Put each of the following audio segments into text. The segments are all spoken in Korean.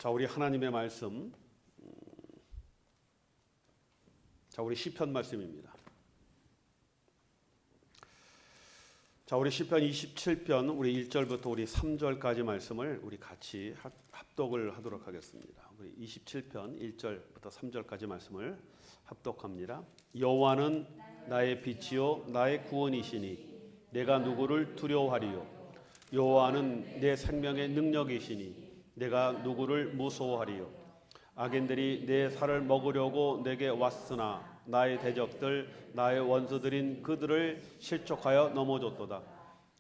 자, 우리 하나님의 말씀, 자, 우리 시편 말씀입니다. 자, 우리 시편 27편 우리 1절부터 우리 3절까지 말씀을 우리 같이 합독을 하도록 하겠습니다. 우리 27편 1절부터 3절까지 말씀을 합독합니다. 여호와는 나의 빛이요 나의 구원이시니 내가 누구를 두려워하리요. 여호와는 내 생명의 능력이시니 내가 누구를 무서워하리요. 악인들이 내 살을 먹으려고 내게 왔으나 나의 대적들 나의 원수들인 그들을 실족하여 넘어졌도다.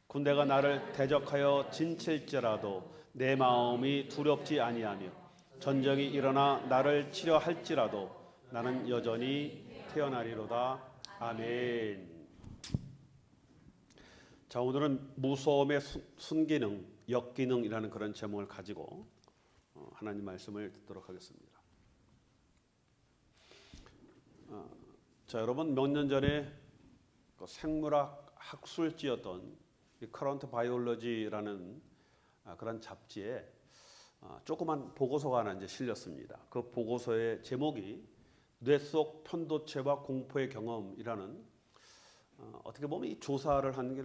군대가 나를 대적하여 진칠지라도 내 마음이 두렵지 아니하며 전쟁이 일어나 나를 치려 할지라도 나는 여전히 태어나리로다. 아멘. 자, 오늘은 무서움의 순기능, 역기능이라는 그런 제목을 가지고 하나님 말씀을 듣도록 하겠습니다. 자, 여러분 몇 년 전에 그 생물학 학술지였던 커런트 바이올로지라는 그런 잡지에 조그만 보고서가 하나 이제 실렸습니다. 그 보고서의 제목이 뇌 속 편도체와 공포의 경험이라는 어떻게 보면 이 조사를 하는 게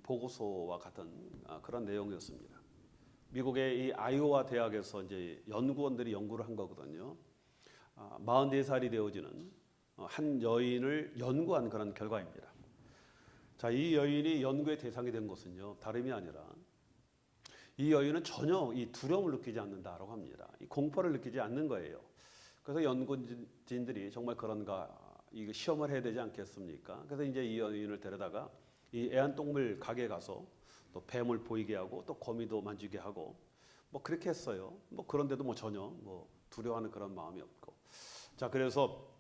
보고서와 같은 그런 내용이었습니다. 미국의 이 아이오와 대학에서 이제 연구원들이 연구를 한 거거든요. 44살이 되어지는 한 여인을 연구한 그런 결과입니다. 자, 이 여인이 연구의 대상이 된 것은요, 다름이 아니라 이 여인은 전혀 이 두려움을 느끼지 않는다라고 합니다. 이 공포를 느끼지 않는 거예요. 그래서 연구진들이 정말 그런가 이거 시험을 해야 되지 않겠습니까? 그래서 이제 이 여인을 데려다가 이 애완동물 가게에 가서 또 뱀을 보이게 하고 또 거미도 만지게 하고 뭐 그렇게 했어요. 뭐 그런데도 뭐 전혀 뭐 두려워하는 그런 마음이 없고. 자, 그래서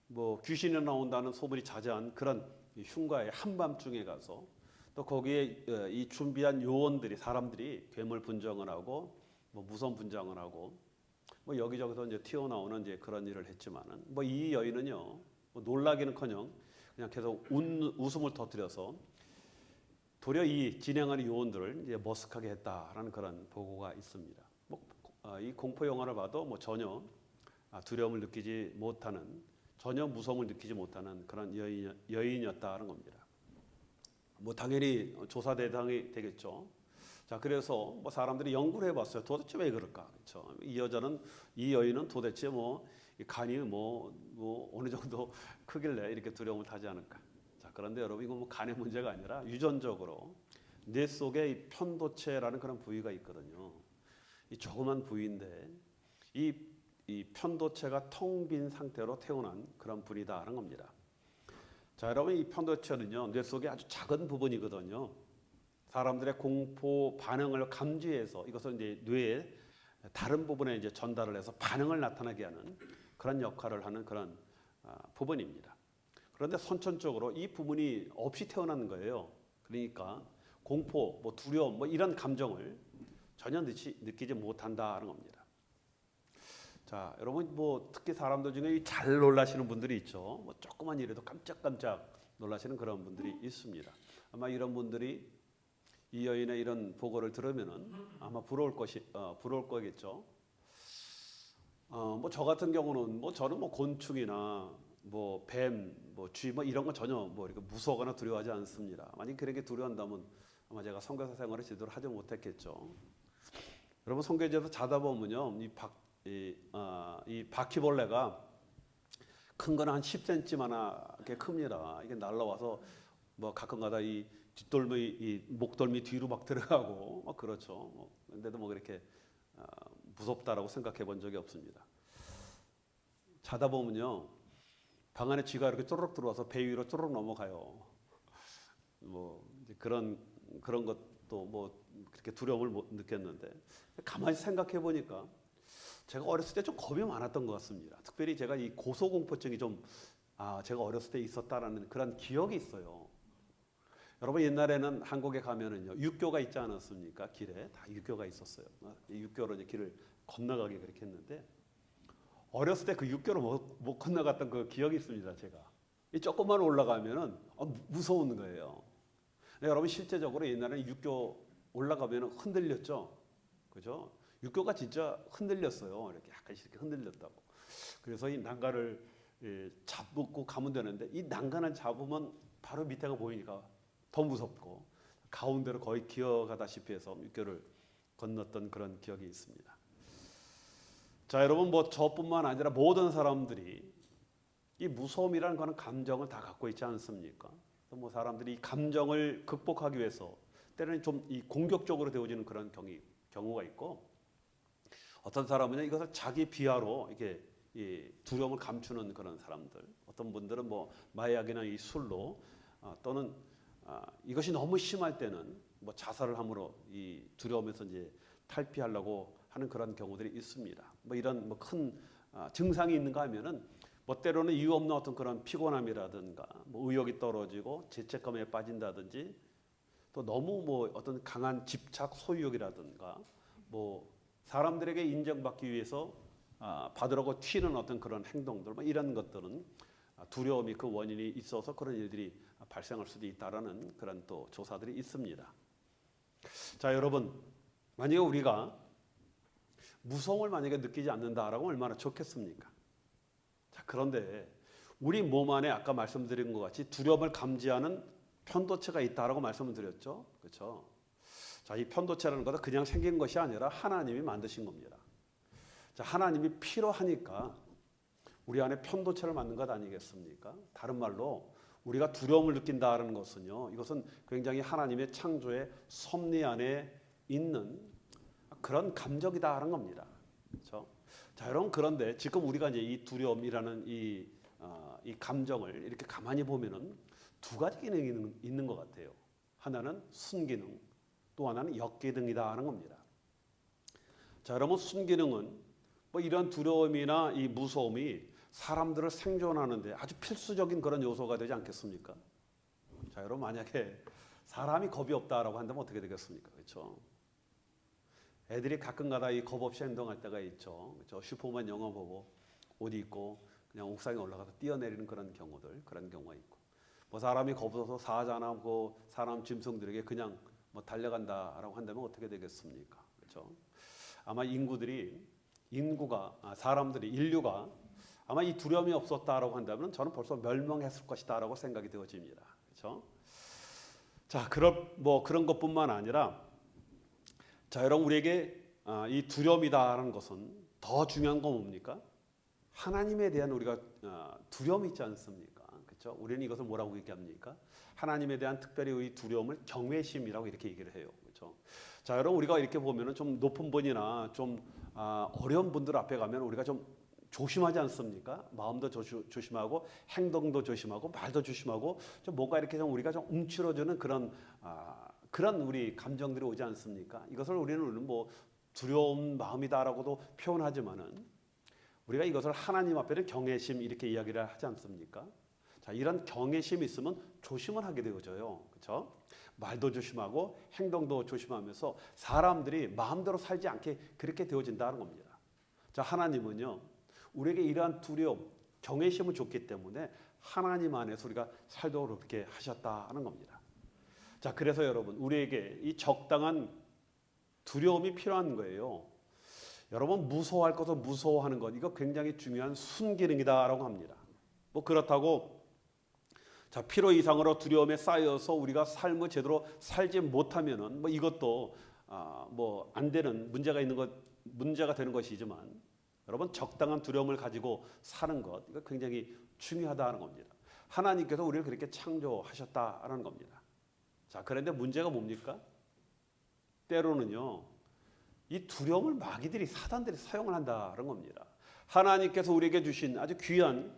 뭐 귀신이 나온다는 소문이 자자한 그런 흉가의 한밤중에 가서 또 거기에 이 준비한 요원들이 사람들이 괴물 분장을 하고 뭐 무선 분장을 하고 뭐 여기저기서 이제 튀어나오는 이제 그런 일을 했지만은 뭐 이 여인은요 뭐 놀라기는커녕 그냥 계속 웃음을 터뜨려서 도리어 이 진행하는 요원들을 이제 머쓱하게 했다라는 그런 보고가 있습니다. 이 공포 영화를 봐도 뭐 전혀 두려움을 느끼지 못하는 전혀 무서움을 느끼지 못하는 그런 여인이었다는 겁니다. 뭐 당연히 조사 대상이 되겠죠. 자, 그래서 뭐 사람들이 연구를 해봤어요. 도대체 왜 그럴까? 그렇죠? 이 여인은 도대체 뭐 간이 뭐 어느 정도 크길래 이렇게 두려움을 타지 않을까? 자, 그런데 여러분 이건 뭐 간의 문제가 아니라 유전적으로 뇌 속에 이 편도체라는 그런 부위가 있거든요. 이 조그만 부위인데 이 편도체가 텅 빈 상태로 태어난 그런 분이다라는 겁니다. 자, 여러분 이 편도체는요 뇌 속에 아주 작은 부분이거든요. 사람들의 공포 반응을 감지해서 이것을 이제 뇌의 다른 부분에 이제 전달을 해서 반응을 나타나게 하는 그런 역할을 하는 그런 부분입니다. 그런데 선천적으로 이 부분이 없이 태어나는 거예요. 그러니까 공포, 뭐 두려움, 뭐 이런 감정을 전혀 느끼지 못한다는 겁니다. 자, 여러분 뭐 특히 사람들 중에 잘 놀라시는 분들이 있죠. 뭐 조그만 일에도 깜짝깜짝 놀라시는 그런 분들이 있습니다. 아마 이런 분들이 이 여인의 이런 보고를 들으면은 아마 부러울 거겠죠. 뭐 저 같은 경우는 뭐 저는 뭐 곤충이나 뭐 뱀, 뭐 쥐 뭐 이런 거 전혀 뭐 이렇게 무서워하거나 두려워하지 않습니다. 만약 그렇게 두려워한다면 아마 제가 선교사 생활을 제대로 하지 못했겠죠. 여러분 선교지에서 자다 보면요 이 바퀴벌레가 큰 거는 한 10cm만하게 큽니다. 이게 날라와서 뭐 가끔가다 이 목덜미 뒤로 막 들어가고 뭐 그렇죠. 근데도 뭐 그렇게 무섭다라고 생각해 본 적이 없습니다. 자다 보면요 방 안에 쥐가 이렇게 쪼르륵 들어와서 배 위로 쪼르륵 넘어가요. 뭐 이제 그런 것도 뭐 그렇게 두려움을 못 느꼈는데 가만히 생각해 보니까 제가 어렸을 때 좀 겁이 많았던 것 같습니다. 특별히 제가 이 고소공포증이 좀 제가 어렸을 때 있었다라는 그런 기억이 있어요. 여러분 옛날에는 한국에 가면은요 육교가 있지 않았습니까? 길에 다 육교가 있었어요. 이 육교로 이제 길을 건너가게 그렇게 했는데 어렸을 때 그 육교로 못 건너갔던 그 기억이 있습니다. 제가 이 조금만 올라가면은 무서운 거예요. 여러분 실제적으로 옛날에는 육교 올라가면은 흔들렸죠, 그죠? 육교가 진짜 흔들렸어요. 이렇게 약간씩 이렇게 흔들렸다고. 그래서 이 난간을 잡고 가면 되는데 이 난간을 잡으면 바로 밑에가 보이니까 더 무섭고 가운데로 거의 기어가다시피 해서 육교를 건넜던 그런 기억이 있습니다. 자, 여러분 뭐 저뿐만 아니라 모든 사람들이 이 무서움이라는 거는 감정을 다 갖고 있지 않습니까? 뭐 사람들이 이 감정을 극복하기 위해서 때로는 좀 이 공격적으로 되어지는 그런 경우가 있고, 어떤 사람은 이것을 자기 비하로 이게 이 두려움을 감추는 그런 사람들, 어떤 분들은 뭐 마약이나 이 술로 또는 이것이 너무 심할 때는 뭐 자살을 함으로 이 두려움에서 이제 탈피하려고 하는 그런 경우들이 있습니다. 뭐 이런 뭐 큰 증상이 있는가 하면은 뭐 때로는 이유 없는 어떤 그런 피곤함이라든가 뭐 의욕이 떨어지고 죄책감에 빠진다든지, 또 너무 뭐 어떤 강한 집착 소유욕이라든가 뭐 사람들에게 인정받기 위해서 받으려고 튀는 어떤 그런 행동들, 뭐 이런 것들은 두려움이 그 원인이 있어서 그런 일들이 발생할 수도 있다라는 그런 또 조사들이 있습니다. 자, 여러분, 만약에 우리가 무서움을 만약에 느끼지 않는다라고 얼마나 좋겠습니까? 자, 그런데 우리 몸 안에 아까 말씀드린 것 같이 두려움을 감지하는 편도체가 있다라고 말씀을 드렸죠. 그렇죠? 자, 이 편도체라는 것은 그냥 생긴 것이 아니라 하나님이 만드신 겁니다. 자, 하나님이 필요하니까 우리 안에 편도체를 만든 것 아니겠습니까? 다른 말로 우리가 두려움을 느낀다는 것은요, 이것은 굉장히 하나님의 창조의 섭리 안에 있는 그런 감정이다라는 겁니다. 그렇죠? 자, 여러분, 그런데 지금 우리가 이제 이 두려움이라는 이 감정을 이렇게 가만히 보면은 두 가지 기능이 있는 것 같아요. 하나는 순기능, 또 하나는 역기능이다라는 겁니다. 자, 여러분, 순기능은 뭐 이런 두려움이나 이 무서움이 사람들을 생존하는데 아주 필수적인 그런 요소가 되지 않겠습니까? 자, 여러분, 만약에 사람이 겁이 없다라고 한다면 어떻게 되겠습니까? 그렇죠? 애들이 가끔가다 이 겁 없이 행동할 때가 있죠. 그렇죠? 슈퍼맨 영화 보고 옷 입고 그냥 옥상에 올라가서 뛰어내리는 그런 경우가 있고, 뭐 사람이 겁없어서 사자나 뭐 사람 짐승들에게 그냥 뭐 달려간다라고 한다면 어떻게 되겠습니까? 그렇죠? 아마 인류가 아마 이 두려움이 없었다라고 한다면 저는 벌써 멸망했을 것이다라고 생각이 되어집니다. 그렇죠? 자, 그런 것뿐만 아니라, 자, 여러분, 우리에게 이 두려움이다라는 것은 더 중요한 건 뭡니까? 하나님에 대한 우리가 두려움이 있지 않습니까? 그렇죠? 우리는 이것을 뭐라고 얘기합니까? 하나님에 대한 특별히 이 두려움을 경외심이라고 이렇게 얘기를 해요. 그렇죠? 자, 여러분, 우리가 이렇게 보면은 좀 높은 분이나 좀 어려운 분들 앞에 가면 우리가 좀 조심하지 않습니까? 마음도 조심하고 행동도 조심하고 말도 조심하고 좀 뭔가 이렇게 좀 우리가 좀 움츠러드는 그런 우리 감정들이 오지 않습니까? 이것을 우리는 뭐 두려운 마음이다라고도 표현하지만은 우리가 이것을 하나님 앞에는 경외심 이렇게 이야기를 하지 않습니까? 자, 이런 경외심이 있으면 조심을 하게 되어져요. 그렇죠? 말도 조심하고 행동도 조심하면서 사람들이 마음대로 살지 않게 그렇게 되어진다는 겁니다. 자, 하나님은요, 우리에게 이러한 두려움, 경외심을 줬기 때문에 하나님 안에서 우리가 살도록 그렇게 하셨다는 겁니다. 자, 그래서 여러분, 우리에게 이 적당한 두려움이 필요한 거예요. 여러분, 무서워할 것을 무서워하는 것, 이거 굉장히 중요한 순기능이다라고 합니다. 뭐 그렇다고 자, 필요 이상으로 두려움에 쌓여서 우리가 삶을 제대로 살지 못하면은 뭐 이것도 뭐 안 되는 문제가 되는 것이지만, 여러분, 적당한 두려움을 가지고 사는 것, 이거 굉장히 중요하다는 겁니다. 하나님께서 우리를 그렇게 창조하셨다라는 겁니다. 자, 그런데 문제가 뭡니까? 때로는요, 이 두려움을 마귀들이, 사단들이 사용을 한다는 겁니다. 하나님께서 우리에게 주신 아주 귀한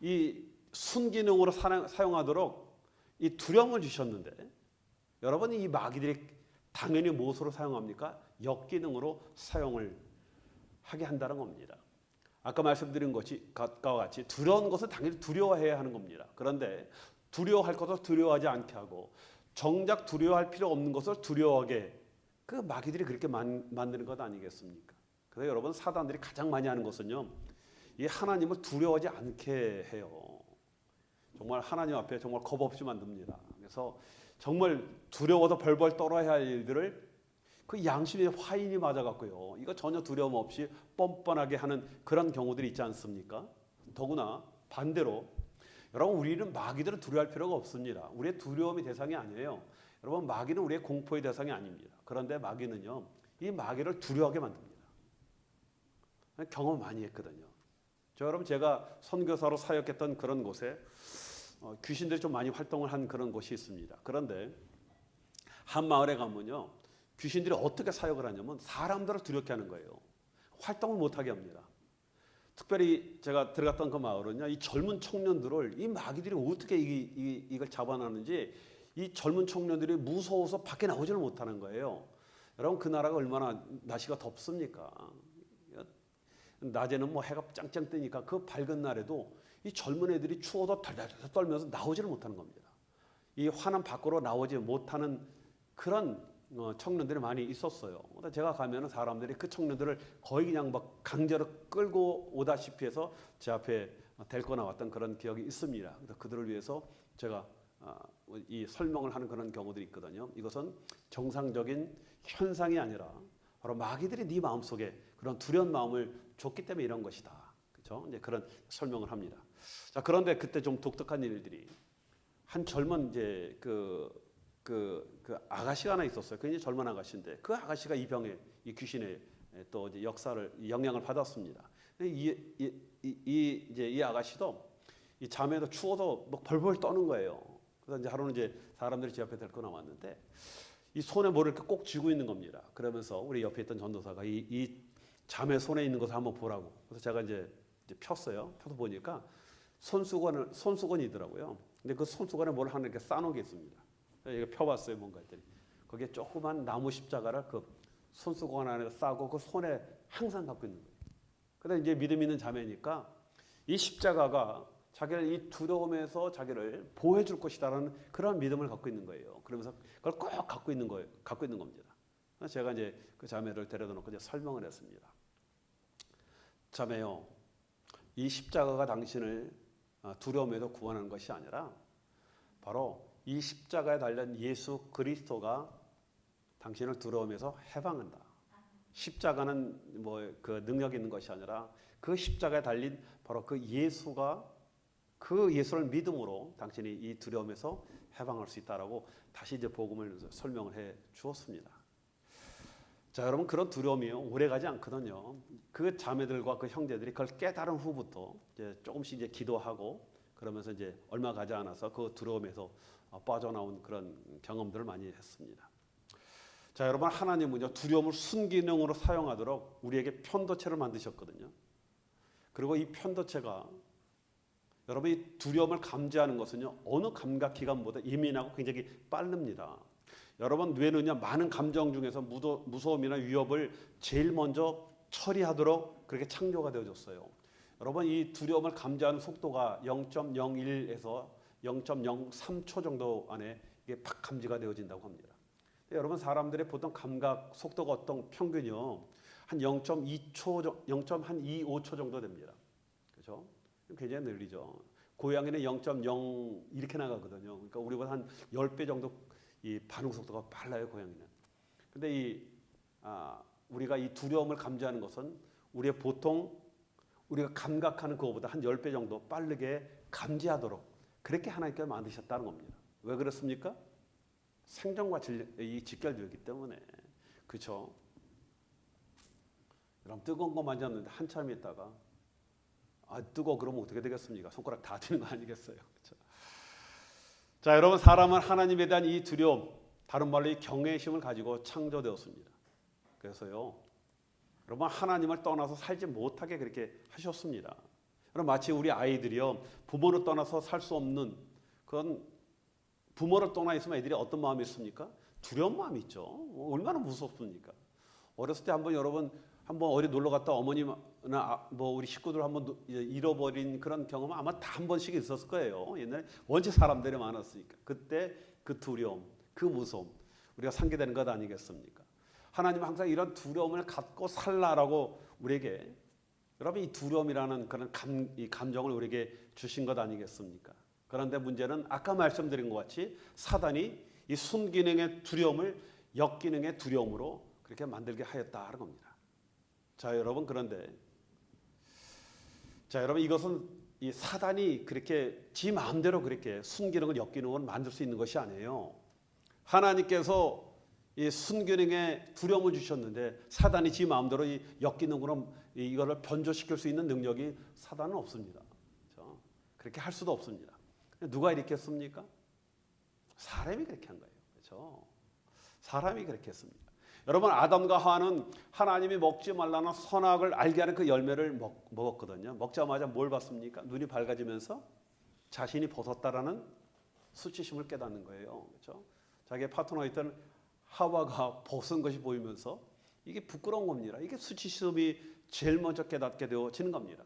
이 순기능으로 사용하도록 이 두려움을 주셨는데, 여러분, 이 마귀들이 당연히 무엇으로 사용합니까? 역기능으로 사용을 하게 한다는 겁니다. 아까 말씀드린 것과 같이 두려운 것은 당연히 두려워해야 하는 겁니다. 그런데 두려워할 것을 두려워하지 않게 하고, 정작 두려워할 필요 없는 것을 두려워하게 그 마귀들이 그렇게 만드는 것 아니겠습니까? 그래서 여러분, 사단들이 가장 많이 하는 것은요, 이 하나님을 두려워하지 않게 해요. 정말 하나님 앞에 정말 겁 없이 만듭니다. 그래서 정말 두려워서 벌벌 떨어야 할 일들을 그 양심에 화인이 맞아갖고요. 이거 전혀 두려움 없이 뻔뻔하게 하는 그런 경우들이 있지 않습니까? 더구나 반대로 여러분 우리는 마귀들은 두려워할 필요가 없습니다. 우리의 두려움이 대상이 아니에요. 여러분 마귀는 우리의 공포의 대상이 아닙니다. 그런데 마귀는요. 이 마귀를 두려워하게 만듭니다. 경험 많이 했거든요. 여러분 제가 선교사로 사역했던 그런 곳에 귀신들이 좀 많이 활동을 한 그런 곳이 있습니다. 그런데 한 마을에 가면요. 귀신들이 어떻게 사역을 하냐면 사람들을 두렵게 하는 거예요. 활동을 못하게 합니다. 특별히 제가 들어갔던 그 마을은요. 이 젊은 청년들을 이 마귀들이 어떻게 이걸 잡아나는지 이 젊은 청년들이 무서워서 밖에 나오지를 못하는 거예요. 여러분 그 나라가 얼마나 날씨가 덥습니까? 낮에는 뭐 해가 짱짱 뜨니까 그 밝은 날에도 이 젊은 애들이 추워서 덜덜덜 떨면서 나오지를 못하는 겁니다. 이 환한 밖으로 나오지 못하는 그런 청년들이 많이 있었어요. 제가 가면은 사람들이 그 청년들을 거의 그냥 막 강제로 끌고 오다시피 해서 제 앞에 데리고 나왔던 그런 기억이 있습니다. 그래서 그들을 위해서 제가 이 설명을 하는 그런 경우들이 있거든요. 이것은 정상적인 현상이 아니라 바로 마귀들이 네 마음속에 그런 두려운 마음을 줬기 때문에 이런 것이다. 그렇죠? 이제 그런 설명을 합니다. 자, 그런데 그때 좀 독특한 일들이 한 젊은 이제 그 아가씨가 하나 있었어요. 그 이제 젊은 아가씨인데 그 아가씨가 이 병에 이 귀신의 또 이제 영향을 받았습니다. 이 아가씨도 이 잠에도 추워서 막 벌벌 떠는 거예요. 그래서 이제 하루는 이제 사람들이 제 앞에 데리고 나왔는데 이 손에 뭐를 이렇게 꼭 쥐고 있는 겁니다. 그러면서 우리 옆에 있던 전도사가 이 잠에 손에 있는 것을 한번 보라고. 그래서 제가 이제 폈어요. 펴서 보니까 손수건이더라고요. 근데 그 손수건에 뭘 하나 이렇게 싸놓은 게 있습니다. 이거 펴봤어요, 뭔가 했더니 거기에 조그만 나무 십자가를 그 손수건 안에 싸고 그 손에 항상 갖고 있는 거예요. 근데 이제 믿음 있는 자매니까 이 십자가가 자기를 이 두려움에서 자기를 보호해 줄 것이다라는 그런 믿음을 갖고 있는 거예요. 그러면서 그걸 꼭 갖고 있는 겁니다. 제가 이제 그 자매를 데려다 놓고 이제 설명을 했습니다. 자매요, 이 십자가가 당신을 두려움에서 구원하는 것이 아니라 바로 이 십자가에 달린 예수 그리스도가 당신을 두려움에서 해방한다. 십자가는 뭐 그 능력 있는 것이 아니라 그 십자가에 달린 바로 그 예수가 그 예수를 믿음으로 당신이 이 두려움에서 해방할 수 있다라고 다시 이제 복음을 설명을 해 주었습니다. 자, 여러분 그런 두려움이요 오래 가지 않거든요. 그 자매들과 그 형제들이 그걸 깨달은 후부터 이제 조금씩 이제 기도하고 그러면서 이제 얼마 가지 않아서 그 두려움에서 빠져나온 그런 경험들을 많이 했습니다. 자, 여러분 하나님은요 두려움을 순기능으로 사용하도록 우리에게 편도체를 만드셨거든요. 그리고 이 편도체가 여러분 이 두려움을 감지하는 것은요 어느 감각 기관보다 예민하고 굉장히 빠릅니다. 여러분 뇌는요 많은 감정 중에서 무서움이나 위협을 제일 먼저 처리하도록 그렇게 창조가 되어졌어요. 여러분 이 두려움을 감지하는 속도가 0.01에서 0.03초 정도 안에 이게 팍 감지가 되어진다고 합니다. 여러분 사람들의 보통 감각 속도가 어떤 평균이요 한 0.2초, 0.25초 정도 됩니다. 그렇죠? 굉장히 느리죠. 고양이는 0.0 이렇게 나가거든요. 그러니까 우리보다 한 10배 정도 이 반응 속도가 빨라요, 고양이는. 근데 우리가 이 두려움을 감지하는 것은 우리가 감각하는 그거보다 한 10배 정도 빠르게 감지하도록 그렇게 하나님께서 만드셨다는 겁니다. 왜 그렇습니까? 생존과 직결되기 때문에. 그렇죠? 여러분 뜨거운 거 만졌는데 한참 있다가 뜨거워 그러면 어떻게 되겠습니까? 손가락 다 되는 거 아니겠어요? 그렇죠? 자, 여러분 사람은 하나님에 대한 이 두려움, 다른 말로 이 경외심을 가지고 창조되었습니다. 그래서요, 여러분 하나님을 떠나서 살지 못하게 그렇게 하셨습니다. 여러분 마치 우리 아이들이요 부모를 떠나서 살 수 없는 그런 부모를 떠나 있으면 애들이 어떤 마음이 있습니까? 두려운 마음이 있죠. 얼마나 무섭습니까? 어렸을 때 한번 어디 놀러 갔다 어머니나 뭐 우리 식구들 한번 잃어버린 그런 경험은 아마 다 한 번씩 있었을 거예요. 옛날에 원체 사람들이 많았으니까. 그때 그 두려움, 그 무서움 우리가 상기되는 것 아니겠습니까? 하나님은 항상 이런 두려움을 갖고 살라라고 우리에게 여러분 이 두려움이라는 그런 감정을 우리에게 주신 것 아니겠습니까? 그런데 문제는 아까 말씀드린 것 같이 사단이 이 순기능의 두려움을 역기능의 두려움으로 그렇게 만들게 하였다는 겁니다. 자, 여러분, 그런데 자, 여러분, 이것은 이 사단이 그렇게 지 마음대로 그렇게 순기능을 역기능을 만들 수 있는 것이 아니에요. 하나님께서 이 순기능에 두려움을 주셨는데 사단이 지 마음대로 이 역기능으로 이거를 변조시킬 수 있는 능력이 사단은 없습니다. 그렇죠? 그렇게 할 수도 없습니다. 누가 이렇게 했습니까? 사람이 그렇게 한 거예요. 그렇죠? 사람이 그렇게 했습니다. 여러분, 아담과 하와는 하나님이 먹지 말라는 선악을 알게 하는 그 열매를 먹었거든요. 먹자마자 뭘 봤습니까? 눈이 밝아지면서 자신이 벗었다라는 수치심을 깨닫는 거예요. 그렇죠? 자기의 파트너였던 하와가 벗은 것이 보이면서 이게 부끄러운 겁니다. 이게 수치심이 제일 먼저 깨닫게 되어지는 겁니다.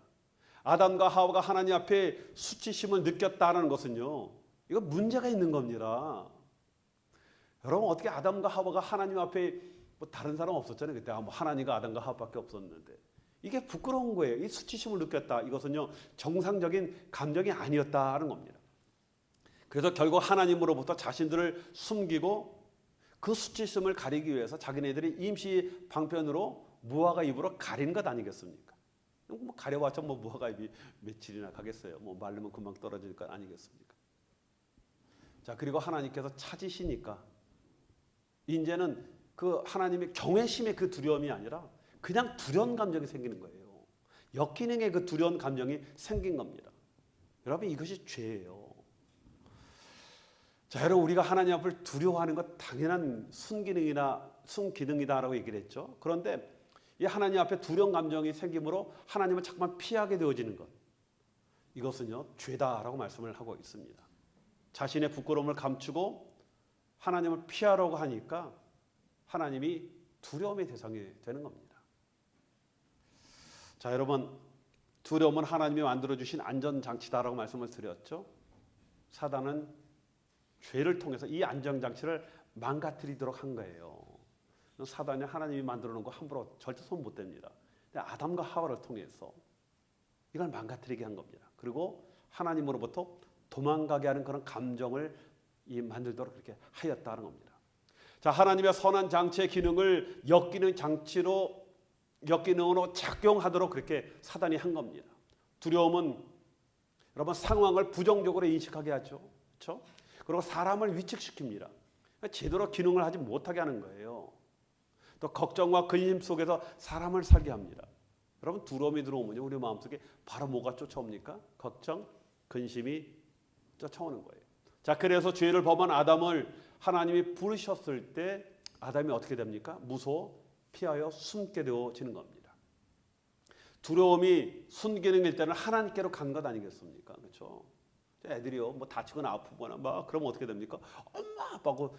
아담과 하와가 하나님 앞에 수치심을 느꼈다는 것은요, 이거 문제가 있는 겁니다. 여러분, 어떻게 아담과 하와가 하나님 앞에 뭐 다른 사람 없었잖아요. 그때 하나님과 아담과 하와밖에 없었는데 이게 부끄러운 거예요. 이 수치심을 느꼈다. 이것은요, 정상적인 감정이 아니었다는 겁니다. 그래서 결국 하나님으로부터 자신들을 숨기고 그 수치심을 가리기 위해서 자기네들이 임시 방편으로 무화과 잎으로 가린 것 아니겠습니까? 뭐 가려봤자 뭐 무화과 잎이 며칠이나 가겠어요. 뭐 마르면 금방 떨어질 것 아니겠습니까? 자, 그리고 하나님께서 찾으시니까 이제는 그 하나님의 경외심의 그 두려움이 아니라 그냥 두려운 감정이 생기는 거예요. 역기능의 그 두려운 감정이 생긴 겁니다. 여러분, 이것이 죄예요. 자, 여러분, 우리가 하나님 앞을 두려워하는 것 당연한 순기능이다라고 얘기를 했죠. 그런데 이 하나님 앞에 두려운 감정이 생김으로 하나님을 자꾸만 피하게 되어지는 것, 이것은요, 죄다라고 말씀을 하고 있습니다. 자신의 부끄러움을 감추고 하나님을 피하려고 하니까 하나님이 두려움의 대상이 되는 겁니다. 자, 여러분, 두려움은 하나님이 만들어주신 안전장치다라고 말씀을 드렸죠. 사단은 죄를 통해서 이 안전장치를 망가뜨리도록 한 거예요. 사단이 하나님이 만들어 놓은 거 함부로 절대 손 못 댑니다. 아담과 하와를 통해서 이걸 망가뜨리게 한 겁니다. 그리고 하나님으로부터 도망가게 하는 그런 감정을 만들도록 그렇게 하였다는 겁니다. 자, 하나님의 선한 장치의 기능을 역기능으로 작용하도록 그렇게 사단이 한 겁니다. 두려움은 여러분 상황을 부정적으로 인식하게 하죠. 그렇죠? 그리고 사람을 위축시킵니다. 제대로 기능을 하지 못하게 하는 거예요. 또 걱정과 근심 속에서 사람을 살게 합니다. 여러분, 두려움이 들어오면 우리 마음속에 바로 뭐가 쫓아옵니까? 걱정, 근심이 쫓아오는 거예요. 자, 그래서 죄를 범한 아담을 하나님이 부르셨을 때 아담이 어떻게 됩니까? 무서워 피하여 숨게 되어지는 겁니다. 두려움이 순기능일 때는 하나님께로 간 것 아니겠습니까? 그렇죠? 애들이요, 뭐 다치거나 아프거나 막 그러면 어떻게 됩니까? 엄마, 아빠고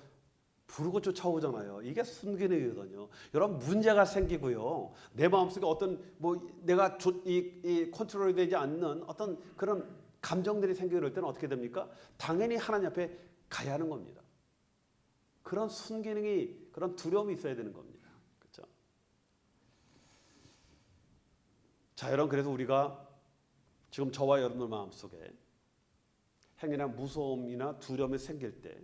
부르고 쫓아오잖아요. 이게 순기능이거든요. 여러분, 문제가 생기고요. 내 마음속에 어떤 내가 이 컨트롤이 되지 않는 어떤 그런 감정들이 생기고 이럴 때는 어떻게 됩니까? 당연히 하나님 앞에 가야 하는 겁니다. 그런 순기능이, 그런 두려움이 있어야 되는 겁니다. 그렇죠? 자, 여러분, 그래서 우리가 지금 저와 여러분들 마음속에 행여나 무서움이나 두려움이 생길 때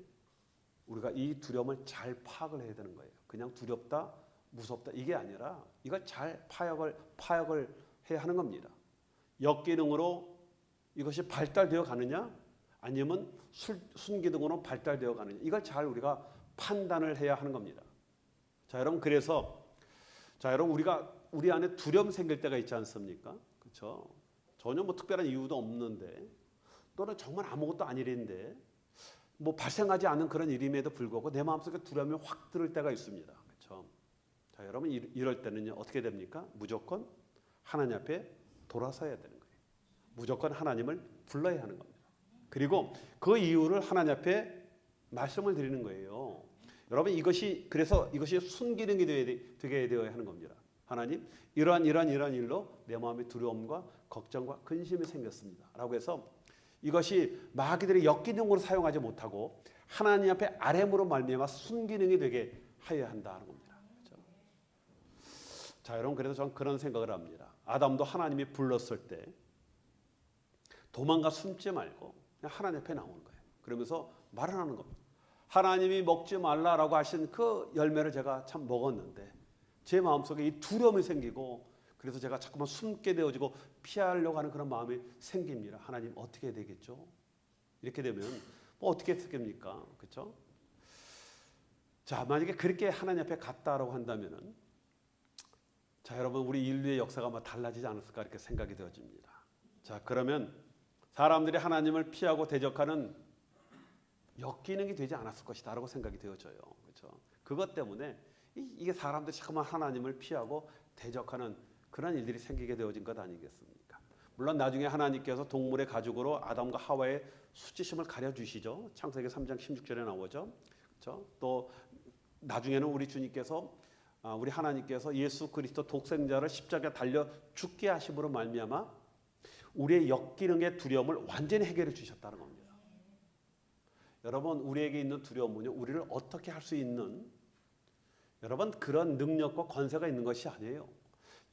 우리가 이 두려움을 잘 파악을 해야 되는 거예요. 그냥 두렵다, 무섭다 이게 아니라 이걸 잘 파악을 해야 하는 겁니다. 역기능으로 이것이 발달되어 가느냐 아니면 순기능으로 발달되어 가느냐, 이걸 잘 우리가 판단을 해야 하는 겁니다. 자, 여러분, 그래서 여러분, 우리 안에 두려움 생길 때가 있지 않습니까? 그렇죠? 전혀 뭐 특별한 이유도 없는데 또는 정말 아무것도 아니랬는데 뭐 발생하지 않은 그런 일임에도 불구하고 내 마음속에 두려움이 확 들을 때가 있습니다. 그렇죠? 자, 여러분, 이럴 때는요, 어떻게 됩니까? 무조건 하나님 앞에 돌아서야 되는 거예요. 무조건 하나님을 불러야 하는 겁니다. 그리고 그 이유를 하나님 앞에 말씀을 드리는 거예요. 여러분, 그래서 이것이 순기능이 되게 되어야 하는 겁니다. 하나님, 이러한 일로 내 마음에 두려움과 걱정과 근심이 생겼습니다. 라고 해서 이것이 마귀들이 역기능으로 사용하지 못하고 하나님 앞에 아뢰므로 말미암아 순기능이 되게 하여야 한다는 겁니다. 그렇죠? 자, 여러분, 그래서 저는 그런 생각을 합니다. 아담도 하나님이 불렀을 때 도망가 숨지 말고 그냥 하나님 앞에 나오는 거예요. 그러면서 말을 하는 겁니다. 하나님이 먹지 말라라고 하신 그 열매를 제가 참 먹었는데 제 마음속에 이 두려움이 생기고 그래서 제가 자꾸만 숨게 되어지고 피하려고 하는 그런 마음이 생깁니다. 하나님 어떻게 해야 되겠죠? 이렇게 되면 뭐 어떻게 했겠습니까? 그렇죠? 자, 만약에 그렇게 하나님 앞에 갔다라고 한다면은 자, 여러분 우리 인류의 역사가 아마 달라지지 않았을까 이렇게 생각이 되어집니다. 자, 그러면 사람들이 하나님을 피하고 대적하는 역기능이 되지 않았을 것이다라고 생각이 되어져요. 그렇죠? 그것 때문에 이게 사람들이 자꾸만 하나님을 피하고 대적하는 그런 일들이 생기게 되어진 것 아니겠습니까? 물론 나중에 하나님께서 동물의 가죽으로 아담과 하와의 수치심을 가려주시죠. 창세기 3장 16절에 나오죠. 그렇죠? 또 나중에는 우리 주님께서 우리 하나님께서 예수 그리스도 독생자를 십자가에 달려 죽게 하심으로 말미암아 우리의 역기능의 두려움을 완전히 해결해 주셨다는 겁니다. 여러분 우리에게 있는 두려움은요, 우리를 어떻게 할 수 있는 여러분 그런 능력과 권세가 있는 것이 아니에요.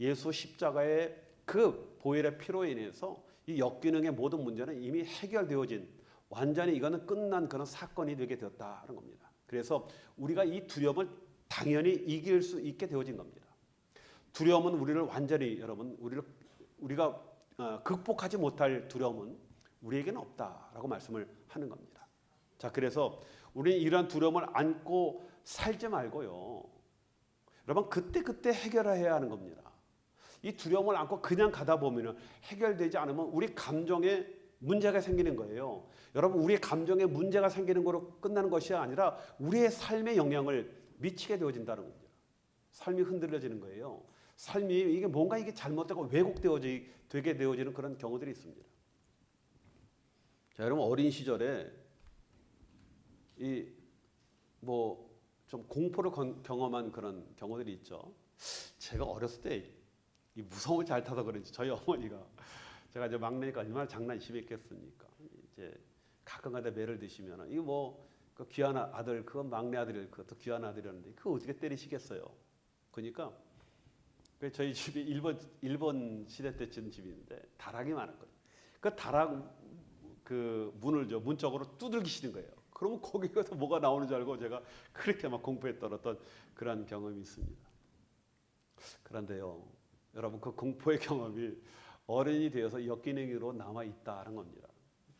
예수 십자가의 그 보혈의 피로 인해서 이 역기능의 모든 문제는 이미 해결되어진 완전히 이거는 끝난 그런 사건이 되게 되었다는 겁니다. 그래서 우리가 이 두려움을 당연히 이길 수 있게 되어진 겁니다. 두려움은 우리를 완전히 여러분 우리가 극복하지 못할 두려움은 우리에게는 없다라고 말씀을 하는 겁니다. 자, 그래서 우리는 이러한 두려움을 안고 살지 말고요. 여러분 그때 해결해야 하는 겁니다. 이 두려움을 안고 그냥 가다 보면 해결되지 않으면 우리 감정에 문제가 생기는 거예요. 여러분 우리의 감정에 문제가 생기는 거로 끝나는 것이 아니라 우리의 삶에 영향을 미치게 되어진다는 겁니다. 삶이 흔들려지는 거예요. 삶이 이게 뭔가 이게 잘못되고 왜곡되게 되어지는 그런 경우들이 있습니다. 자, 여러분 어린 시절에 이 뭐 좀 공포를 경험한 그런 경우들이 있죠. 제가 어렸을 때 이 무서움을 잘 타서 그런지 저희 어머니가 제가 이제 막내니까 얼마나 장난이 심했겠습니까? 이제 가끔가다 매를 드시면 이거 뭐 그 귀한 아들 그건 막내 아들일 그것도 귀한 아들이었는데 그거 어떻게 때리시겠어요? 그러니까 저희 집이 일본 시대 때 지은 집인데 다락이 많았거든요. 그 다락 그 문을 문 쪽으로 두들기시는 거예요. 그러면 거기에서 뭐가 나오는 줄 알고 제가 그렇게 막 공포에 떨었던 그런 경험이 있습니다. 그런데요, 여러분 그 공포의 경험이 어른이 되어서 역기능으로 남아 있다는 겁니다.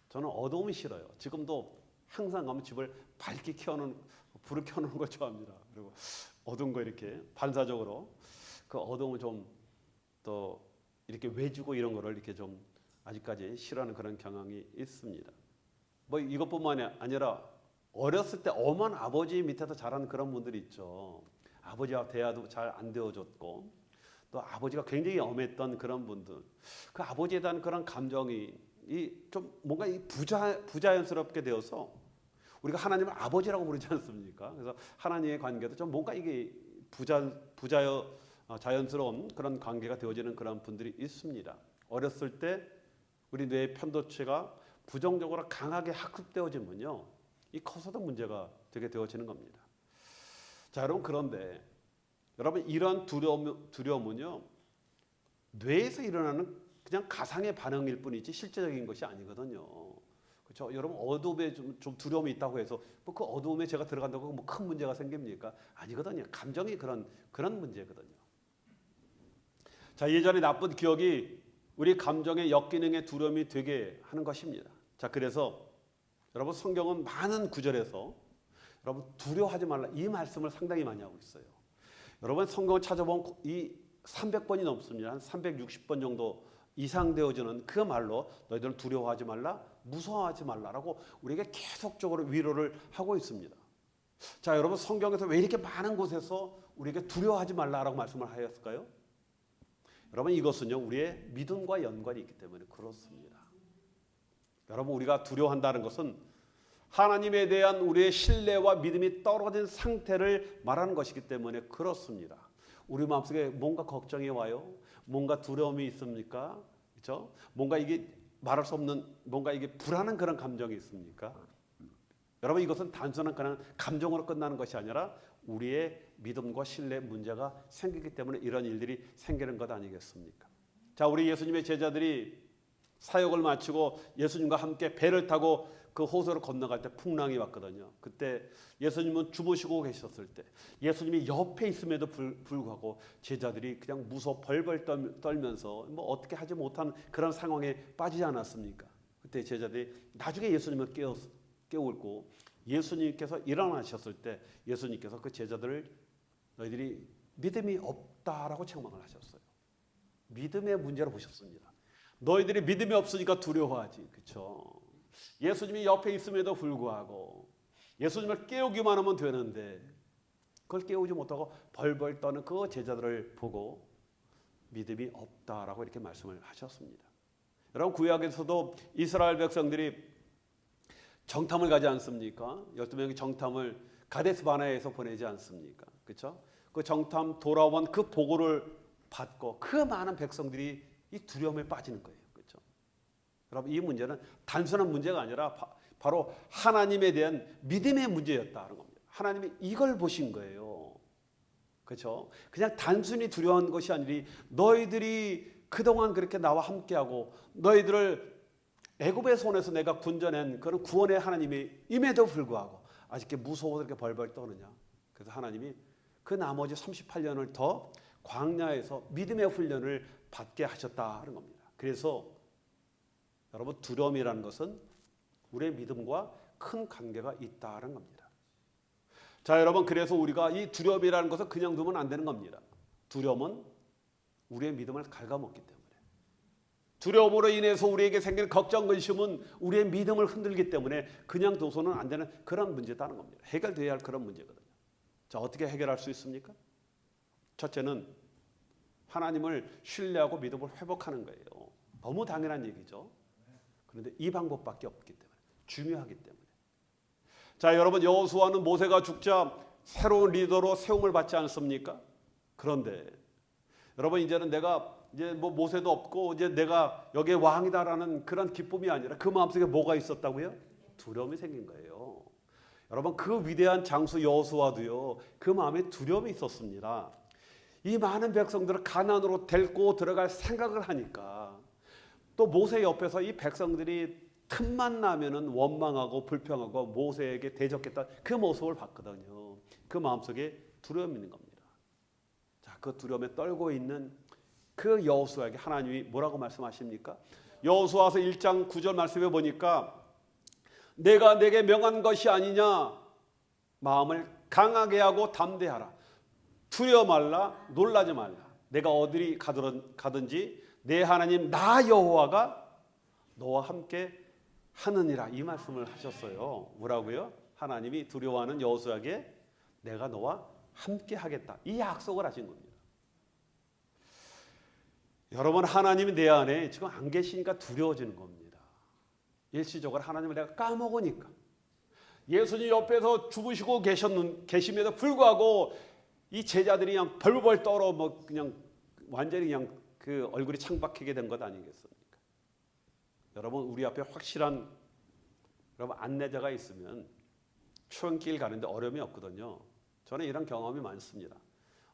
저는 어두움이 싫어요. 지금도 항상 가면 집을 밝게 불을 켜놓는 걸 좋아합니다. 그리고 어두운 거 이렇게 반사적으로 그 어두움을 좀 또 이렇게 외주고 이런 거를 이렇게 좀 아직까지 싫어하는 그런 경향이 있습니다. 뭐 이것뿐만이 아니라 어렸을 때 엄한 아버지 밑에서 자란 그런 분들이 있죠. 아버지와 대화도 잘 안 되어줬고 또 아버지가 굉장히 엄했던 그런 분들, 그 아버지에 대한 그런 감정이 좀 뭔가 부자연스럽게 되어서 우리가 하나님을 아버지라고 부르지 않습니까? 그래서 하나님의 관계도 좀 뭔가 이게 자연스러운 그런 관계가 되어지는 그런 분들이 있습니다. 어렸을 때 우리 뇌의 편도체가 부정적으로 강하게 학습되어지면요, 이 커서도 문제가 되게 되어지는 겁니다. 자, 여러분 그런데 여러분 이런 두려움은요 뇌에서 일어나는 그냥 가상의 반응일 뿐이지 실제적인 것이 아니거든요. 그렇죠? 여러분 어둠에 좀 두려움이 있다고 해서 뭐 그 어둠에 제가 들어간다고 뭐 큰 문제가 생깁니까? 아니거든요. 감정이 그런 문제거든요. 자, 예전에 나쁜 기억이 우리 감정의 역기능의 두려움이 되게 하는 것입니다. 자, 그래서 여러분 성경은 많은 구절에서 여러분 두려워하지 말라 이 말씀을 상당히 많이 하고 있어요. 여러분 성경을 찾아보면 이 300번이 넘습니다. 한 360번 정도 이상 되어지는 그 말로 너희들은 두려워하지 말라, 무서워하지 말라라고 우리에게 계속적으로 위로를 하고 있습니다. 자, 여러분 성경에서 왜 이렇게 많은 곳에서 우리에게 두려워하지 말라라고 말씀을 하였을까요? 여러분 이것은요 우리의 믿음과 연관이 있기 때문에 그렇습니다. 여러분 우리가 두려워한다는 것은 하나님에 대한 우리의 신뢰와 믿음이 떨어진 상태를 말하는 것이기 때문에 그렇습니다. 우리 마음속에 뭔가 걱정이 와요. 뭔가 두려움이 있습니까? 그렇죠? 뭔가 이게 말할 수 없는 뭔가 이게 불안한 그런 감정이 있습니까? 여러분 이것은 단순한 그냥 감정으로 끝나는 것이 아니라 우리의 믿음과 신뢰 문제가 생기기 때문에 이런 일들이 생기는 것 아니겠습니까? 자, 우리 예수님의 제자들이 사역을 마치고 예수님과 함께 배를 타고 그 호수를 건너갈 때 풍랑이 왔거든요. 그때 예수님은 주무시고 계셨을 때 예수님이 옆에 있음에도 불구하고 제자들이 그냥 무서워 벌벌 떨면서 뭐 어떻게 하지 못한 그런 상황에 빠지지 않았습니까? 그때 제자들이 나중에 예수님을 깨우고 예수님께서 일어나셨을 때 예수님께서 그 제자들을 너희들이 믿음이 없다라고 책망을 하셨어요. 믿음의 문제로 보셨습니다. 너희들이 믿음이 없으니까 두려워하지. 그렇죠? 예수님이 옆에 있음에도 불구하고 예수님을 깨우기만 하면 되는데 그걸 깨우지 못하고 벌벌 떠는 그 제자들을 보고 믿음이 없다라고 이렇게 말씀을 하셨습니다. 여러분 구약에서도 이스라엘 백성들이 정탐을 가지 않습니까? 12명의 정탐을 가데스 바네아에서 보내지 않습니까? 그렇죠? 그 정탐 돌아온 그 보고를 받고 그 많은 백성들이 이 두려움에 빠지는 거예요. 그렇죠? 여러분 이 문제는 단순한 문제가 아니라 바로 하나님에 대한 믿음의 문제였다는 겁니다. 하나님이 이걸 보신 거예요. 그렇죠? 그냥 단순히 두려운 것이 아니라 너희들이 그동안 그렇게 나와 함께하고 너희들을 애굽의 손에서 내가 군져낸 그런 구원의 하나님이 임에도 불구하고 아직게 무서워서 이렇게 벌벌 떠느냐. 그래서 하나님이 그 나머지 38년을 더 광야에서 믿음의 훈련을 받게 하셨다는 겁니다. 그래서 여러분 두려움이라는 것은 우리의 믿음과 큰 관계가 있다는 겁니다. 자 여러분 그래서 우리가 이 두려움이라는 것을 그냥 두면 안 되는 겁니다. 두려움은 우리의 믿음을 갉아먹기 때문에 두려움으로 인해서 우리에게 생기는 걱정 근심은 우리의 믿음을 흔들기 때문에 그냥 둬서는 안 되는 그런 문제다는 겁니다. 해결돼야 할 그런 문제거든요. 자 어떻게 해결할 수 있습니까? 첫째는 하나님을 신뢰하고 믿음을 회복하는 거예요. 너무 당연한 얘기죠. 그런데 이 방법밖에 없기 때문에 중요하기 때문에 자 여러분 여호수아는 모세가 죽자 새로운 리더로 세움을 받지 않습니까? 그런데 여러분 이제는 내가 이제 뭐 모세도 없고 이제 내가 여기에 왕이다라는 그런 기쁨이 아니라 그 마음속에 뭐가 있었다고요? 두려움이 생긴 거예요. 여러분 그 위대한 장수 여호수아도요 그 마음에 두려움이 있었습니다. 이 많은 백성들을 가나안으로 데리고 들어갈 생각을 하니까 또 모세 옆에서 이 백성들이 틈만 나면은 원망하고 불평하고 모세에게 대적했다 그 모습을 봤거든요. 그 마음속에 두려움이 있는 겁니다. 자, 그 두려움에 떨고 있는 그 여호수아에게 하나님이 뭐라고 말씀하십니까? 여호수아서 1장 9절 말씀해 보니까 내가 내게 명한 것이 아니냐 마음을 강하게 하고 담대하라 두려워 말라 놀라지 말라 내가 어디를 가든지 내 하나님 나 여호와가 너와 함께 하느니라 이 말씀을 하셨어요. 뭐라고요? 하나님이 두려워하는 여호수아에게 내가 너와 함께 하겠다 이 약속을 하신 겁니다. 여러분 하나님이 내 안에 지금 안 계시니까 두려워지는 겁니다. 일시적으로 하나님을 내가 까먹으니까 예수님 옆에서 죽으시고 계심에도 불구하고 이 제자들이 그냥 벌벌 떨어 뭐 그냥 완전히 그냥 그 얼굴이 창박하게 된 것 아니겠습니까? 여러분 우리 앞에 확실한 여러분 안내자가 있으면 출근길 가는데 어려움이 없거든요. 저는 이런 경험이 많습니다.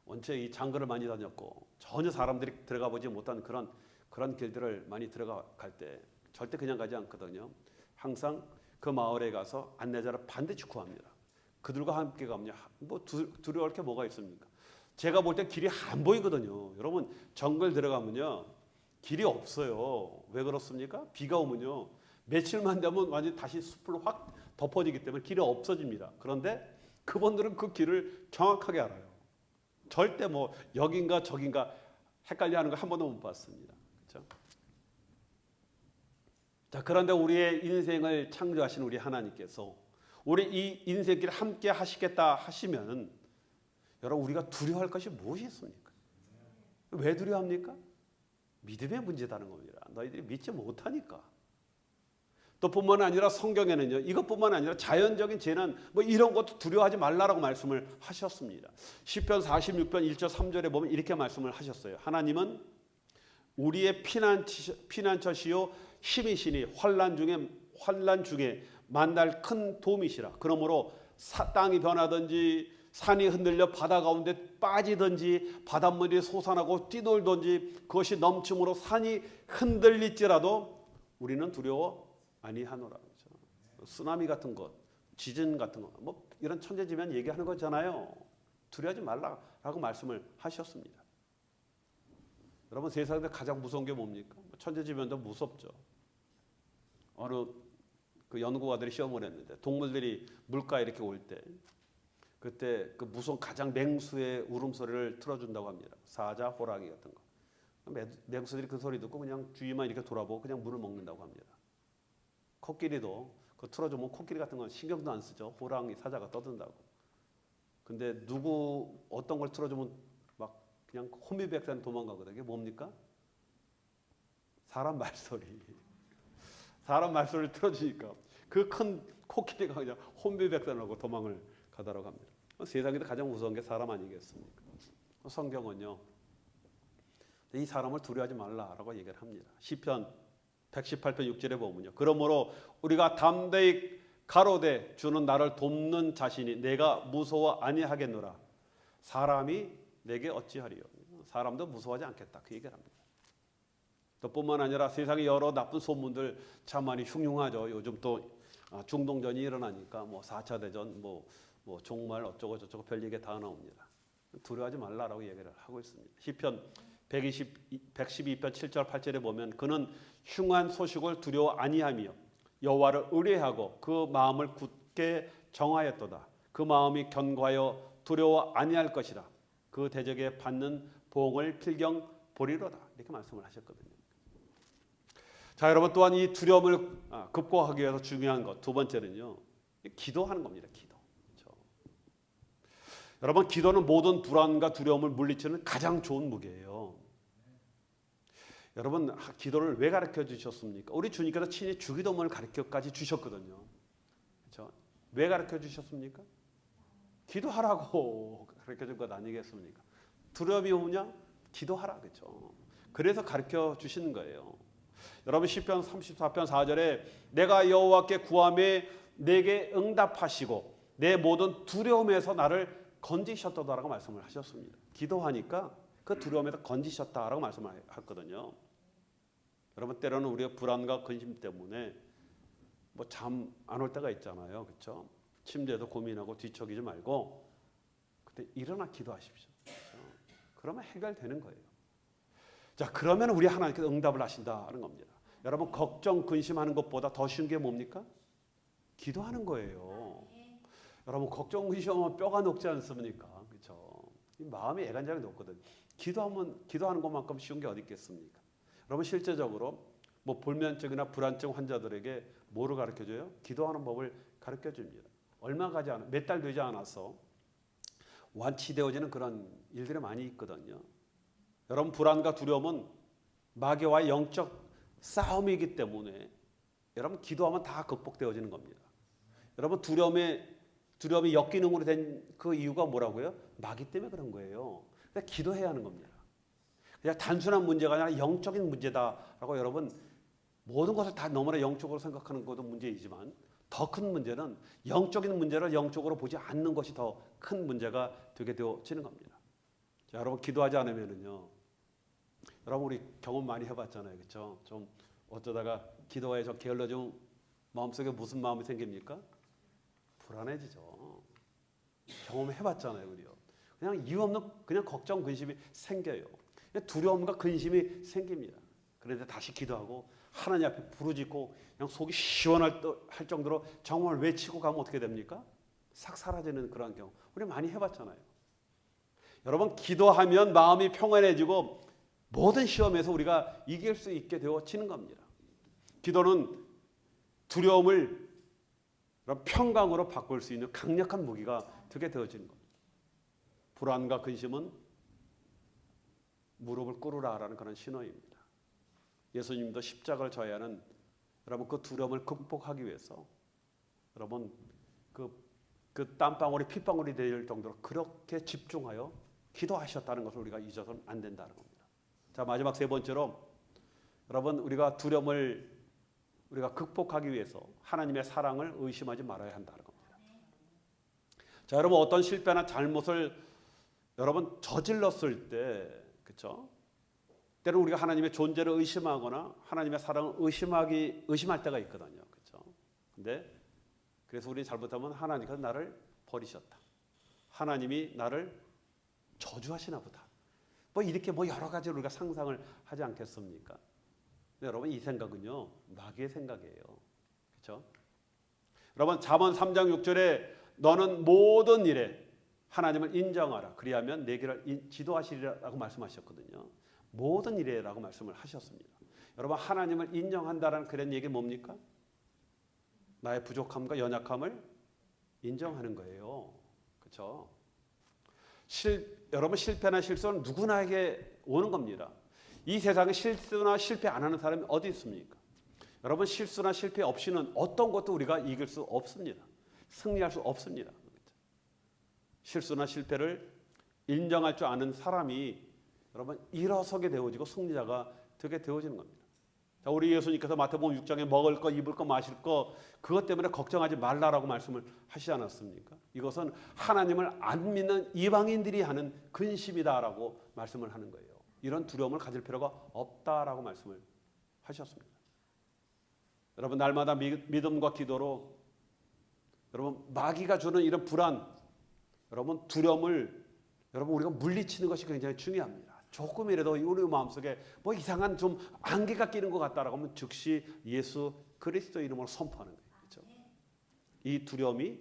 원체 이 장거를 많이 다녔고 전혀 사람들이 들어가 보지 못한 그런 길들을 많이 들어갈 때 절대 그냥 가지 않거든요. 항상 그 마을에 가서 안내자를 반드시 구합니다. 그들과 함께 가면 뭐 두려워할 게 뭐가 있습니까? 제가 볼 때 길이 안 보이거든요. 여러분 정글 들어가면요 길이 없어요. 왜 그렇습니까? 비가 오면요 며칠만 되면 완전히 다시 숲으로 확 덮어지기 때문에 길이 없어집니다. 그런데 그분들은 그 길을 정확하게 알아요. 절대 뭐 여긴가 저긴가 헷갈려하는 거 한 번도 못 봤습니다. 그렇죠? 자 그런데 우리의 인생을 창조하신 우리 하나님께서 우리 이 인생길 함께 하시겠다 하시면 여러분 우리가 두려워할 것이 무엇이 있습니까? 왜 두려워합니까? 믿음의 문제다는 겁니다. 너희들이 믿지 못하니까. 또 뿐만 아니라 성경에는요 이것뿐만 아니라 자연적인 재난 뭐 이런 것도 두려워하지 말라라고 말씀을 하셨습니다. 시편 46편 1절 3절에 보면 이렇게 말씀을 하셨어요. 하나님은 우리의 피난처시요 힘이시니 환난 중에 만날 큰 도움이시라. 그러므로 땅이 변하든지 산이 흔들려 바다 가운데 빠지든지 바닷물이 솟아나고 뛰놀든지 그것이 넘침으로 산이 흔들릴지라도 우리는 두려워 아니하노라. 쓰나미 같은 것, 지진 같은 것, 뭐 이런 천재지변 얘기하는 거잖아요. 두려워하지 말라라고 말씀을 하셨습니다. 여러분 세상에서 가장 무서운 게 뭡니까? 천재지변도 무섭죠. 어느 그 연구가들이 시험을 했는데 동물들이 물가에 이렇게 올 때 그때 그 무서운 가장 맹수의 울음소리를 틀어준다고 합니다. 사자, 호랑이 같은 거. 맹수들이 그 소리 듣고 그냥 주위만 이렇게 돌아보고 그냥 물을 먹는다고 합니다. 코끼리도 그 틀어주면 코끼리 같은 건 신경도 안 쓰죠. 호랑이, 사자가 떠든다고. 근데 누구 어떤 걸 틀어주면 막 그냥 혼비백산 도망가거든요. 이게 뭡니까? 사람 말소리. 사람 말소리를 틀어주니까 그 큰 코끼리가 그냥 혼비백산하고 도망을 가더라고 합니다. 세상에서 가장 무서운 게 사람 아니겠습니까? 성경은요. 이 사람을 두려워하지 말라라고 얘기를 합니다. 시편 118편 6절에 보면요. 그러므로 우리가 담대히 가로되 주는 나를 돕는 자신이 내가 무서워 아니하겠노라. 사람이 내게 어찌하리요. 사람도 무서워하지 않겠다. 그 얘기를 합니다. 또 뿐만 아니라 세상에 여러 나쁜 소문들 참 많이 흉흉하죠. 요즘 또 중동전이 일어나니까 뭐 4차 대전 뭐 종말 어쩌고 저쩌고 별 얘기 다 나옵니다. 두려워하지 말라라고 얘기를 하고 있습니다. 시편 112편 7절 8절에 보면 그는 흉한 소식을 두려워 아니하며 여호와를 의뢰하고 그 마음을 굳게 정하였도다. 그 마음이 견고하여 두려워 아니할 것이라. 그 대적에 받는 보응을 필경 보리로다. 이렇게 말씀을 하셨거든요. 자, 여러분 또한 이 두려움을 극복하기 위해서 중요한 것 두 번째는요. 기도하는 겁니다. 기도. 그렇죠? 여러분 기도는 모든 불안과 두려움을 물리치는 가장 좋은 무기예요. 여러분 기도를 왜 가르쳐 주셨습니까? 우리 주님께서 친히 주기도문을 가르쳐까지 주셨거든요. 그렇죠? 왜 가르쳐 주셨습니까? 기도하라고 가르쳐 준 것 아니겠습니까? 두려움이 오냐? 기도하라. 그렇죠? 그래서 가르쳐 주시는 거예요. 여러분 시편 34편 4절에 내가 여호와께 구하매 내게 응답하시고 내 모든 두려움에서 나를 건지셨다라고 말씀을 하셨습니다. 기도하니까 그 두려움에서 건지셨다라고 말씀을 하거든요. 여러분 때로는 우리가 불안과 근심 때문에 뭐 잠 안 올 때가 있잖아요. 그렇죠? 침대에도 고민하고 뒤척이지 말고 그때 일어나 기도하십시오. 그렇죠? 그러면 해결되는 거예요. 자, 그러면 우리 하나님께서 응답을 하신다는 겁니다. 여러분 걱정, 근심하는 것보다 더 쉬운 게 뭡니까? 기도하는 거예요. 여러분 걱정, 근심하면 뼈가 녹지 않습니까? 그렇죠? 이 마음이 애간장이 녹거든. 기도하는 것만큼 쉬운 게 어디 있겠습니까? 여러분 실제적으로 뭐 불면증이나 불안증 환자들에게 뭐를 가르쳐줘요? 기도하는 법을 가르쳐줍니다. 얼마 가지 않아, 몇 달 되지 않아서 완치되어지는 그런 일들이 많이 있거든요. 여러분 불안과 두려움은 마귀와의 영적 싸움이기 때문에 여러분 기도하면 다 극복되어지는 겁니다. 여러분 두려움이 역기능으로 된 그 이유가 뭐라고요? 마귀 때문에 그런 거예요. 그러니까 기도해야 하는 겁니다. 그냥 단순한 문제가 아니라 영적인 문제다라고 여러분 모든 것을 다 너무나 영적으로 생각하는 것도 문제이지만 더 큰 문제는 영적인 문제를 영적으로 보지 않는 것이 더 큰 문제가 되게 되어지는 겁니다. 자, 여러분 기도하지 않으면은요. 여러분 우리 경험 많이 해봤잖아요, 그렇죠? 좀 어쩌다가 기도에 좀 게을러지면 마음속에 무슨 마음이 생깁니까? 불안해지죠. 경험해봤잖아요, 우리요. 그냥 이유 없는 그냥 걱정, 근심이 생겨요. 두려움과 근심이 생깁니다. 그런데 다시 기도하고 하나님 앞에 부르짖고 그냥 속이 시원할 정도로 정말 외치고 가면 어떻게 됩니까? 싹 사라지는 그런 경우 우리 많이 해봤잖아요. 여러분 기도하면 마음이 평안해지고 모든 시험에서 우리가 이길 수 있게 되어지는 겁니다. 기도는 두려움을 평강으로 바꿀 수 있는 강력한 무기가 되게 되어지는 겁니다. 불안과 근심은 무릎을 꿇으라라는 그런 신호입니다. 예수님도 십자가를 져야 하는 여러분 그 두려움을 극복하기 위해서 여러분 그 땀방울이 핏방울이 될 정도로 그렇게 집중하여 기도하셨다는 것을 우리가 잊어서는 안 된다는 겁니다. 자, 마지막 세 번째로 여러분 우리가 두려움을 우리가 극복하기 위해서 하나님의 사랑을 의심하지 말아야 한다는 겁니다. 자, 여러분 어떤 실패나 잘못을 여러분 저질렀을 때 그렇죠? 때로는 우리가 하나님의 존재를 의심하거나 하나님의 사랑을 의심할 때가 있거든요. 그렇죠? 근데 그래서 우리 잘못하면 하나님께서 나를 버리셨다. 하나님이 나를 저주하시나 보다. 뭐 이렇게 뭐 여러 가지 우리가 상상을 하지 않겠습니까? 근데 여러분 이 생각은요 마귀의 생각이에요. 그렇죠? 여러분 잠언 3장 6절에 너는 모든 일에 하나님을 인정하라. 그리하면 내 길을 지도하시리라고 말씀하셨거든요. 모든 일에라고 말씀을 하셨습니다. 여러분 하나님을 인정한다라는 그런 얘기 뭡니까? 나의 부족함과 연약함을 인정하는 거예요. 그렇죠? 여러분 실패나 실수는 누구나에게 오는 겁니다. 이 세상에 실수나 실패 안 하는 사람이 어디 있습니까? 여러분 실수나 실패 없이는 어떤 것도 우리가 이길 수 없습니다. 승리할 수 없습니다. 실수나 실패를 인정할 줄 아는 사람이 여러분 일어서게 되어지고 승리자가 되게 되어지는 겁니다. 자, 우리 예수님께서 마태복음 6장에 먹을 거, 입을 거, 마실 거 그것 때문에 걱정하지 말라라고 말씀을 하시지 않았습니까? 이것은 하나님을 안 믿는 이방인들이 하는 근심이다라고 말씀을 하는 거예요. 이런 두려움을 가질 필요가 없다라고 말씀을 하셨습니다. 여러분 날마다 믿음과 기도로 여러분 마귀가 주는 이런 불안, 여러분 두려움을 여러분 우리가 물리치는 것이 굉장히 중요합니다. 조금이라도 우리 마음속에 뭐 이상한 좀 안개가 끼는 것 같다라고 하면 즉시 예수 그리스도 이름으로 선포하는 거예요. 그렇죠? 이 두려움이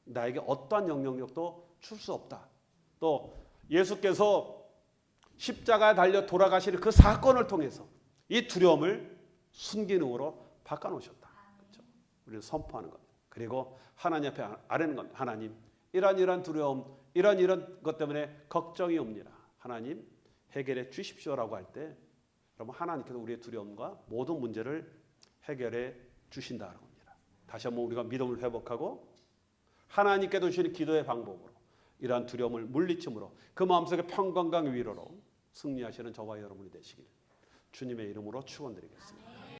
나에게 어떠한 영향력도 줄 수 없다. 또 예수께서 십자가에 달려 돌아가시는 그 사건을 통해서 이 두려움을 순기능으로 바꿔놓으셨다. 그렇죠? 우리는 선포하는 겁니다. 그리고 하나님 앞에 아뢰는 겁니다. 하나님 이러한 두려움, 이런 것 때문에 걱정이 옵니다. 하나님 해결해 주십시오라고 할 때 여러분 하나님께서 우리의 두려움과 모든 문제를 해결해 주신다는 겁니다. 다시 한번 우리가 믿음을 회복하고 하나님께도 주시는 기도의 방법으로 이러한 두려움을 물리침으로 그 마음속에 평강과 위로로 승리하시는 저와 여러분이 되시기를 주님의 이름으로 축원드리겠습니다.